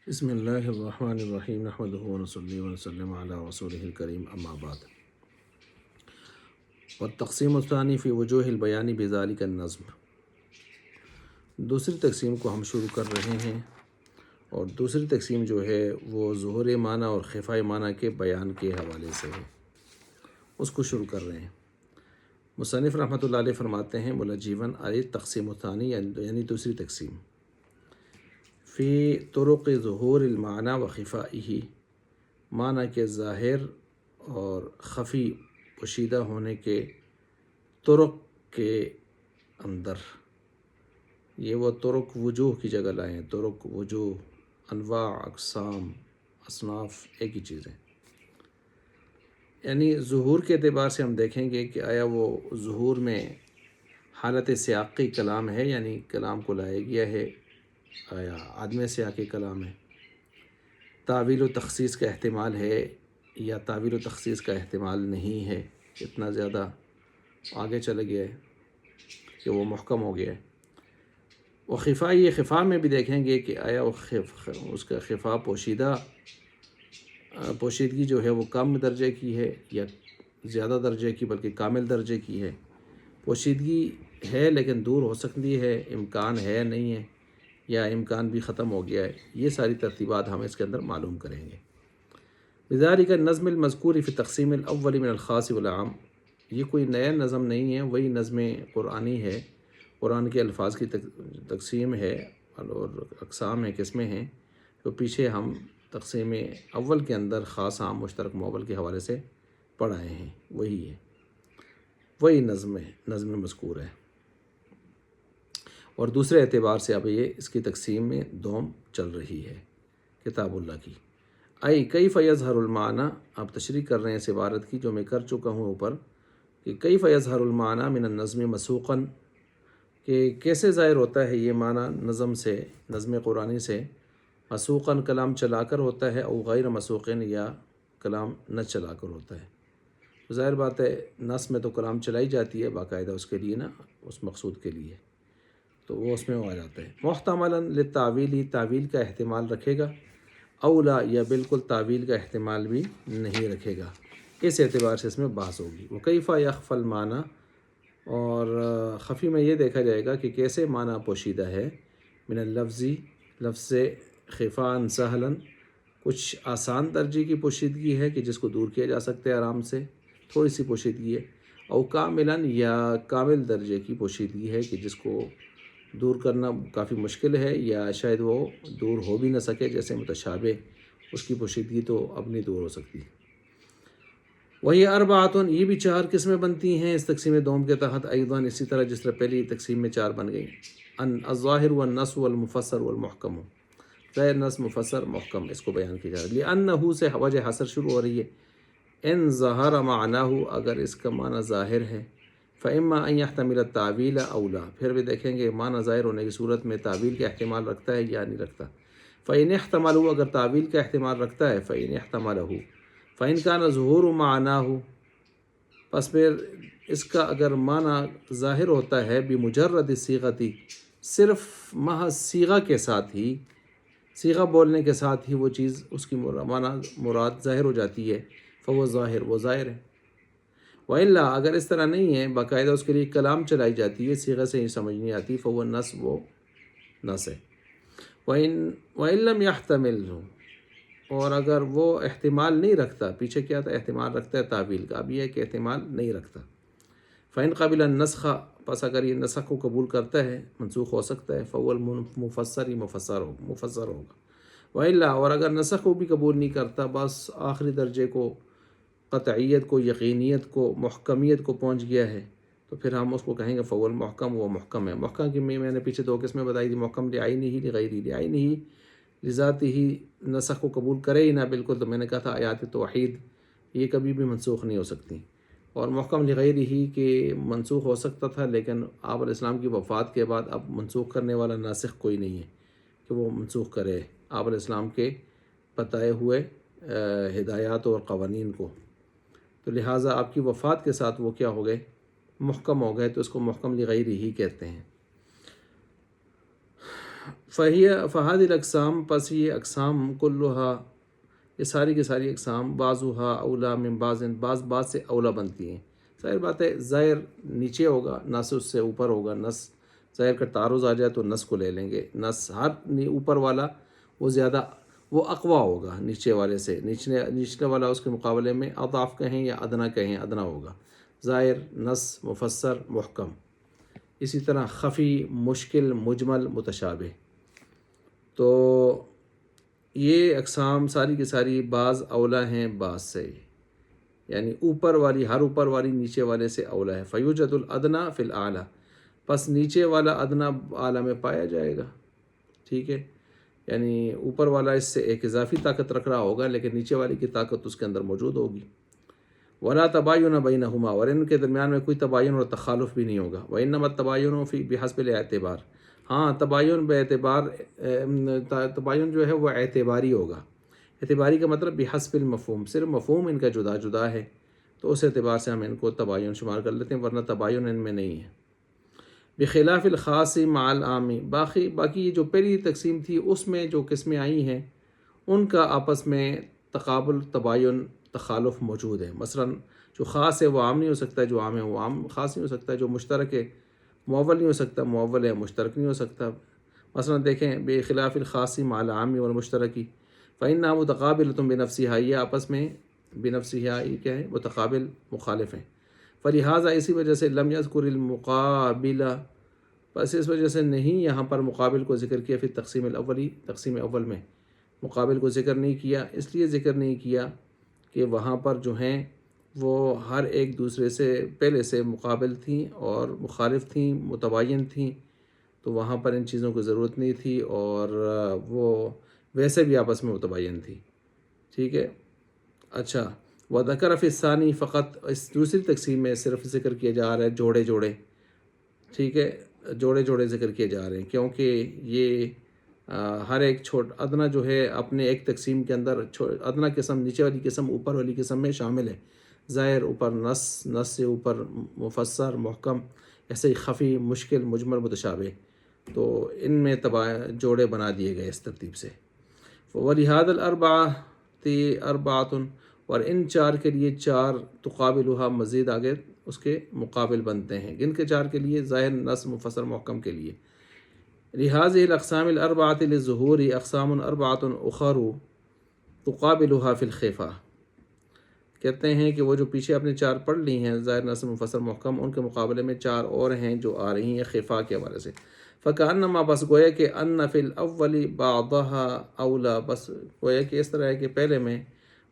بسم اللہ الرحمن الرحیم نحمدہ ونصلی ونسلم علی رسولہ الکریم اما بعد والتقسیم الثانی فی وجوہ البیان بذالک النظم۔ دوسری تقسیم کو ہم شروع کر رہے ہیں، اور دوسری تقسیم جو ہے وہ ظہور معنی اور خفاء معنی کے بیان کے حوالے سے ہے، اس کو شروع کر رہے ہیں۔ مصنف رحمۃ اللہ علیہ فرماتے ہیں ملجیون علی تقسیم الثانی، یعنی دوسری تقسیم، فی طرق ظہور المعنی و خفائہ، معنی کے ظاہر اور خفی پوشیدہ ہونے کے طرق کے اندر۔ یہ وہ طرق وجوہ کی جگہ لائے ہیں، طرق وجوہ، انواع، اقسام، اصناف ایک ہی چیز ہے۔ یعنی ظہور کے اعتبار سے ہم دیکھیں گے کہ آیا وہ ظہور میں حالت سیاقی کلام ہے، یعنی کلام کو لایا گیا ہے، آیا عدم سیاقی کلام ہے، تعویل و تخصیص کا احتمال ہے یا تعویل و تخصیص کا احتمال نہیں ہے، اتنا زیادہ آگے چلا گیا ہے کہ وہ محکم ہو گیا ہے۔ وہ خفا میں بھی دیکھیں گے کہ آیا اس کا خفا پوشیدگی جو ہے وہ کم درجے کی ہے یا زیادہ درجے کی، بلکہ کامل درجے کی ہے۔ پوشیدگی ہے لیکن دور ہو سکتی ہے، امکان ہے نہیں ہے، یا امکان بھی ختم ہو گیا ہے۔ یہ ساری ترتیبات ہم اس کے اندر معلوم کریں گے۔ لذالک النظم المذکور فی تقسیم الاول من الخاص والعام، یہ کوئی نیا نظم نہیں ہے، وہی نظم قرآنی ہے، قرآن کے الفاظ کی تقسیم ہے اور اقسام ہیں، قسمیں ہیں، تو پیچھے ہم تقسیم اول کے اندر خاص عام مشترک مؤول کے حوالے سے پڑھ آئے ہیں، وہی ہے، وہی نظم مذکور ہے۔ اور دوسرے اعتبار سے اب یہ اس کی تقسیم میں دوم چل رہی ہے کتاب اللہ کی۔ کیف یظہر المعنی، آپ تشریح کر رہے ہیں اس عبارت کی جو میں کر چکا ہوں اوپر، کہ کیف یظہر المعنی من النظم مسوقاً، کہ کیسے ظاہر ہوتا ہے یہ معنی نظم سے، نظم قرآنی سے، مسوقاً کلام چلا کر ہوتا ہے، او غیر مسوقن، یا کلام نہ چلا کر ہوتا ہے۔ ظاہر بات ہے نص میں تو کلام چلائی جاتی ہے باقاعدہ اس کے لیے نا، اس مقصود کے لیے، تو وہ اس میں آ جاتا ہے۔ محتملاً للتاویل، تعویل کا احتمال رکھے گا، اولا، یا بالکل تعویل کا احتمال بھی نہیں رکھے گا، اس اعتبار سے اس میں بحث ہوگی۔ وکیف یخفی المعنی، اور خفی میں یہ دیکھا جائے گا کہ کیسے معنی پوشیدہ ہے، من اللفظی، لفظ سے، خفاً سہلاً، کچھ آسان درجے کی پوشیدگی ہے کہ جس کو دور کیا جا سکتا ہے آرام سے، تھوڑی سی پوشیدگی ہے، او کاملاً، یا کامل درجے کی پوشیدگی ہے کہ جس کو دور کرنا کافی مشکل ہے، یا شاید وہ دور ہو بھی نہ سکے، جیسے متشابہ، اس کی پوشیدگی تو اب نہیں دور ہو سکتی۔ وہی اربعۃ، یہ بھی چار قسمیں بنتی ہیں اس تقسیم دوم کے تحت، ایضاً اسی طرح جس طرح پہلی تقسیم میں چار بن گئی، الظاہر والنص والمفسر والمحکم، ظاہر، نص، مفسر، محکم، اس کو بیان کیا جا رہا ہے۔ لأنہ سے وجہ حصر شروع ہو رہی ہے، ان ظہر معناہ، اگر اس کا معنی ظاہر ہے، فإما أن يحتمل التعویل اولا، پھر بھی دیکھیں گے معنی ظاہر ہونے کی صورت میں تعویل کا احتمال رکھتا ہے یا نہیں رکھتا۔ فإن احتملہ، اگر تعویل کا احتمال رکھتا ہے، فإن احتملہ، فإن كان ظہور معناہ، پس پھر اس کا اگر معنی ظاہر ہوتا ہے، بمجرد صیغۃ، صرف محض صیغہ کے ساتھ ہی، صیغہ بولنے کے ساتھ ہی وہ چیز، اس کی معنی مراد ظاہر ہو جاتی ہے، فهو ظاہر، وہ ظاہر ہے۔ وَإِلَّا، اگر اس طرح نہیں ہے، باقاعدہ اس کے لیے کلام چلائی جاتی ہے، صیغہ سے ہی سمجھ نہیں آتی، فهو نص، وہ نص ہے۔ وَإِن لَمْ يَحْتَمِلْهُ، اور اگر وہ احتمال نہیں رکھتا، پیچھے کیا تھا، احتمال رکھتا ہے تعویل کا، اب یہ ہے کہ احتمال نہیں رکھتا۔ فَإِن قَبِلَ النَّسْخَ، پس اگر یہ نسخ کو قبول کرتا ہے، منسوخ ہو سکتا ہے، فهو المفسر، مفسر ہوگا۔ وَإِلَّا، اور اگر نسخ کو بھی قبول نہیں کرتا، بس آخری درجے کو، قطعیت کو، یقینیت کو، محکمیت کو پہنچ گیا ہے، تو پھر ہم اس کو کہیں گے فهو المحکم، وہ محکم ہے۔ محکم کی میں نے پیچھے دو قسمیں بتائی تھی، محکم لعینہ، لغیرہ، لعینہ لذاتہ، نسخ کو قبول کرے ہی نہ بالکل، تو میں نے کہا تھا آیات توحید یہ کبھی بھی منسوخ نہیں ہو سکتی، اور محکم لغیرہ ہی کہ منسوخ ہو سکتا تھا، لیکن آپ علیہ السلام کی وفات کے بعد اب منسوخ کرنے والا ناسخ کوئی نہیں ہے کہ وہ منسوخ کرے آپ علیہ السلام کے بتائے ہوئے ہدایات اور قوانین کو، تو لہٰذا آپ کی وفات کے ساتھ وہ کیا ہو گئے، محکم ہو گئے، تو اس کو محکم لغیرہ ہی کہتے ہیں۔ فہاد الاقسام، پس یہ اقسام کلھا، یہ ساری کی ساری اقسام، بعضھا اولا من بعض، بعض سے اولا بنتی ہیں۔ ظاہر بات ہے زائر نیچے ہوگا، نص اس سے اوپر ہوگا، نص زائر کا تعارض آ جائے تو نص کو لے لیں گے، نص ہر اوپر والا وہ زیادہ وہ اقوا ہوگا نیچے والے سے، نچلے والا اس کے مقابلے میں اضعف کہیں یا ادنا کہیں، ادنا ہوگا، زائر، نص، مفسر، محکم۔ اسی طرح خفی، مشکل، مجمل، متشابہ۔ تو یہ اقسام ساری کی ساری بعض اولا ہیں بعض سے، یعنی اوپر والی، ہر اوپر والی نیچے والے سے اولا ہے۔ فیوجد الادنا فی الاعلیٰ، پس نیچے والا ادنا اعلیٰ میں پایا جائے گا، ٹھیک ہے، یعنی اوپر والا اس سے ایک اضافی طاقت رکھ رہا ہوگا لیکن نیچے والی کی طاقت اس کے اندر موجود ہوگی۔ ولا تباین بینہما، اور ان کے درمیان میں کوئی تباین اور تخالف بھی نہیں ہوگا۔ وانما التباین فی بحسب الاعتبار، ہاں تباین بے اعتبار، تباین جو ہے وہ اعتباری ہوگا۔ اعتباری کا مطلب بحسب المفہوم، صرف مفہوم ان کا جدا جدا ہے تو اس اعتبار سے ہم ان کو تباین شمار کر لیتے ہیں، ورنہ تباین ان میں نہیں ہے۔ بخلاف الخاص مع العام، باقی یہ جو پہلی تقسیم تھی اس میں جو قسمیں آئی ہیں ان کا آپس میں تقابل، تباین، تخالف موجود ہے۔ مثلا جو خاص ہے وہ عام نہیں ہو سکتا، جو عام ہے وہ عام خاص نہیں ہو سکتا، جو مشترک ہے معول نہیں ہو سکتا، معول ہے مشترک نہیں ہو سکتا۔ مثلا دیکھیں بخلاف الخاص مع العام والمشترک، فإنها متقابلۃ بنفسها، یہ آپس میں بنفسها یہ کیا ہے، متقابل مخالف ہیں۔ فلہٰذا اسی وجہ سے لم یذکر المقابل، بس اس وجہ سے نہیں یہاں پر مقابل کو ذکر کیا، پھر تقسیم الاولی، تقسیم اول میں مقابل کو ذکر نہیں کیا، اس لیے ذکر نہیں کیا کہ وہاں پر جو ہیں وہ ہر ایک دوسرے سے پہلے سے مقابل تھیں اور مخالف تھیں، متباین تھیں، تو وہاں پر ان چیزوں کی ضرورت نہیں تھی اور وہ ویسے بھی آپس میں متباین تھی، ٹھیک ہے۔ اچھا، وذکر فی الثانی فقط، اس دوسری تقسیم میں صرف ذکر کیا جا رہا ہے جوڑے جوڑے، ٹھیک ہے، جوڑے جوڑے ذکر کیے جا رہے ہیں کیونکہ یہ ہر ایک ادنا جو ہے اپنے ایک تقسیم کے اندر ادنا قسم نیچے والی قسم اوپر والی قسم میں شامل ہے، ظاہر اوپر نص، نص سے اوپر مفسر، محکم، ایسے ہی خفی، مشکل، مجمل، متشابہ، تو ان میں جوڑے بنا دیے گئے اس ترتیب سے۔ وَلِهَذَا الْأَرْبَعَةِ أَرْبَعَةٌ، اور ان چار کے لیے چار، تقابلها، مزید آگے اس کے مقابل بنتے ہیں، جن کے چار کے لیے ظاہر، نص، مفسر، محکم کے لیے۔ لہذا الاقسام الاربعۃ للظہور اقسام اربعۃ اخر تقابلها فی الخفا، کہتے ہیں کہ وہ جو پیچھے اپنے چار پڑھ لی ہیں ظاہر، نص، مفسر، محکم، ان کے مقابلے میں چار اور ہیں جو آ رہی ہیں خفا کے حوالے سے۔ فکأنما، بس گویا کہ ان فی الاول بعضها اولا، بس گویا کہ اس طرح ہے کہ پہلے میں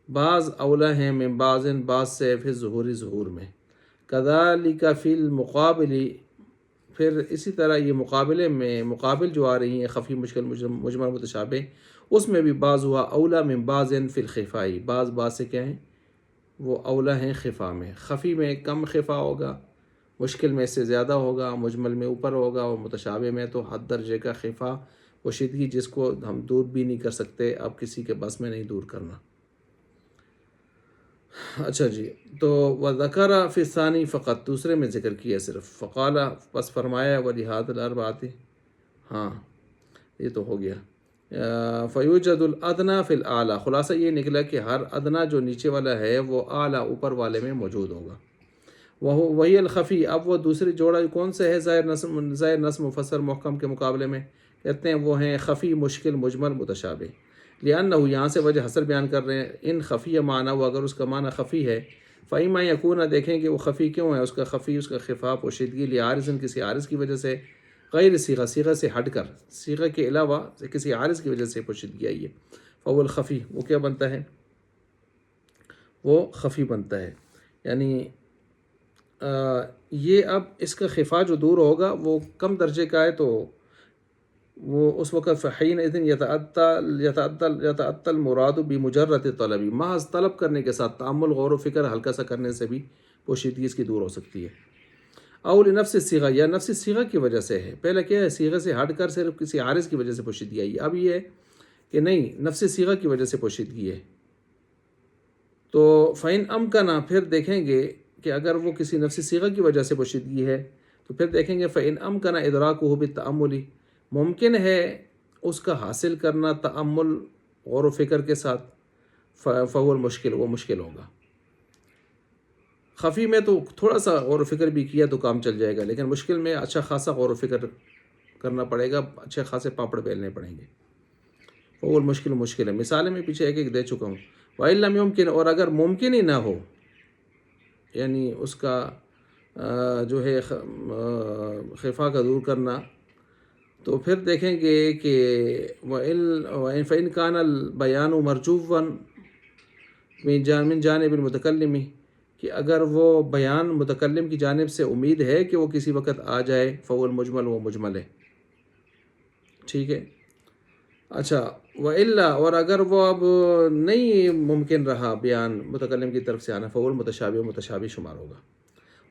بعض اولا ہیں من بعض، بعض سے فی الظہور، ظہور میں۔ کذالک فی المقابل، پھر اسی طرح یہ مقابلے میں مقابل جو آ رہی ہیں خفی، مشکل، مجمل، متشابہ، اس میں بھی بعض ہوا اولا من بعض فی الخفائی، بعض سے کیا ہیں وہ اولا ہیں خفا میں، خفی میں کم خفا ہوگا، مشکل میں اس سے زیادہ ہوگا، مجمل میں اوپر ہوگا، اور متشابہ میں تو حد درجے کا خفا و شدگی جس کو ہم دور بھی نہیں کر سکتے، اب کسی کے بس میں نہیں دور کرنا۔ اچھا جی، تو وذکر فی الثانی فقط، دوسرے میں ذکر کیا صرف، فقال، پس فرمایا، ولہذا الاربعۃ، ہاں یہ تو ہو گیا، فیوجد الادنا فی الاعلیٰ، خلاصہ یہ نکلا کہ ہر ادنا جو نیچے والا ہے وہ اعلیٰ اوپر والے میں موجود ہوگا۔ وہی الخفی، اب وہ دوسری جوڑا کون سے ہے ظاہر، نص، مفسر، محکم کے مقابلے میں، کہتے ہیں وہ ہیں خفی، مشکل، مجمل، متشابہ۔ لأنہ، یہاں سے وجہ حصر بیان کر رہے ہیں، ان خفی معنی، وہ اگر اس کا معنی خفی ہے، فإما یکون، دیکھیں کہ وہ خفی کیوں ہے، اس کا خفی، اس کا خفا، پوشیدگی، لعارض، کسی عارض کی وجہ سے، غیر صیغہ، صیغہ سے ہٹ کر، صیغہ کے علاوہ کسی عارض کی وجہ سے پوشیدگی آئی ہے، فهو الخفی، وہ کیا بنتا ہے، وہ خفی بنتا ہے، یعنی یہ اب اس کا خفا جو دور ہوگا وہ کم درجے کا ہے، تو وہ اس وقت فحین اذن یتعطل المراد بمجرد طلبی، محض طلب کرنے کے ساتھ، تأمل، غور و فکر ہلکا سا کرنے سے بھی پوشیدگی اس کی دور ہو سکتی ہے۔ او لنفس الصیغہ، یا نفس صیغہ کی وجہ سے ہے، پہلے کیا ہے صیغہ سے ہٹ کر صرف کسی عارض کی وجہ سے پوشیدگی آئی ہے، اب یہ ہے کہ نہیں، نفس صیغہ کی وجہ سے پوشیدگی ہے، تو فإن امکنا، پھر دیکھیں گے کہ اگر وہ کسی نفس صیغہ کی وجہ سے پوشیدگی ہے تو پھر دیکھیں گے فإن امکن ادراکہ بالتأمل، ممکن ہے اس کا حاصل کرنا تأمل غور و فکر کے ساتھ فهو المشکل، وہ مشکل ہوگا۔ خفی میں تو تھوڑا سا غور و فکر بھی کیا تو کام چل جائے گا، لیکن مشکل میں اچھا خاصا غور و فکر کرنا پڑے گا، اچھے خاصے پاپڑ بیلنے پڑیں گے۔ فهو المشکل، مشکل ہے۔ مثالیں میں پیچھے ایک دے چکا ہوں۔ وَإِن لَمْ يُمْكِن، اور اگر ممکن ہی نہ ہو، یعنی اس کا جو ہے خفا کا دور کرنا، تو پھر دیکھیں گے کہ فَإِن كَانَ الْبَيَانُ مَرْجُوًّا مِنْ جانب المتکلم، کہ اگر وہ بیان متکلم کی جانب سے امید ہے کہ وہ کسی وقت آ جائے، فَهُوَ الْمُجْمَلُ، وہ مجمل ہے، ٹھیک ہے۔ اچھا، وَإِلَّا، اور اگر وہ اب نہیں ممکن رہا بیان متکلم کی طرف سے آنا، فَهُوَ الْمُتَشَابِهُ، متشابہ شمار ہوگا۔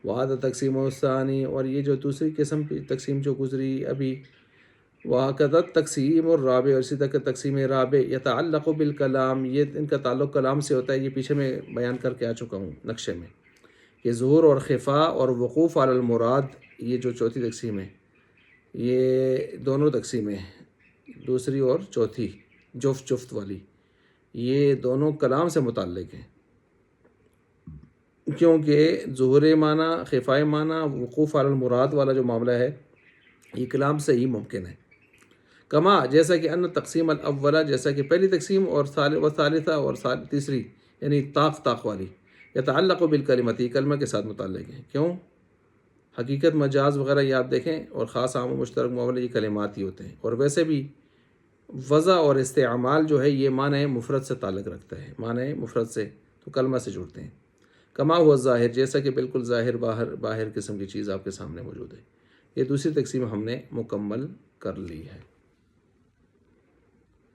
وَهَذَا التَّقْسِيمُ الثَّانِي، اور یہ جو دوسری قسم کی تقسیم جو گزری ابھی، وَهَكَذَا التَّقْسِيمُ الرَّابِعُ، اسی طرح تقسیم رابع، يَتَعَلَّقُ بِالْكَلَام، یہ ان کا تعلق کلام سے ہوتا ہے۔ یہ پیچھے میں بیان کر کے آ چکا ہوں نقشے میں، کہ ظہور اور خفا اور وقوف علی المراد، یہ جو چوتھی تقسیم ہے، یہ دونوں تقسیمیں، دوسری اور چوتھی جفت والی، یہ دونوں کلام سے متعلق ہیں، کیونکہ ظہور معنی، خفائے معنی، وقوف علی المراد والا جو معاملہ ہے یہ کلام سے ہی ممکن ہے۔ کما، جیسا کہ ان تقسیم الاولہ، جیسا کہ پہلی تقسیم اور ثالثہ اور تیسری، یعنی طاق والی، یتعلق بالکلمۃ، کلمہ کے ساتھ متعلق ہے۔ کیوں؟ حقیقت، مجاز وغیرہ یہ آپ دیکھیں، اور خاص عام و مشترک معاملے یہ کلمات ہی ہوتے ہیں۔ اور ویسے بھی وضع اور استعمال جو ہے یہ معنی مفرد سے تعلق رکھتا ہے، معنی مفرد سے تو کلمہ سے جڑتے ہیں۔ کما ہوا ظاہر، جیسا کہ بالکل ظاہر باہر قسم کی چیز آپ کے سامنے موجود ہے۔ یہ دوسری تقسیم ہم نے مکمل کر لی ہے۔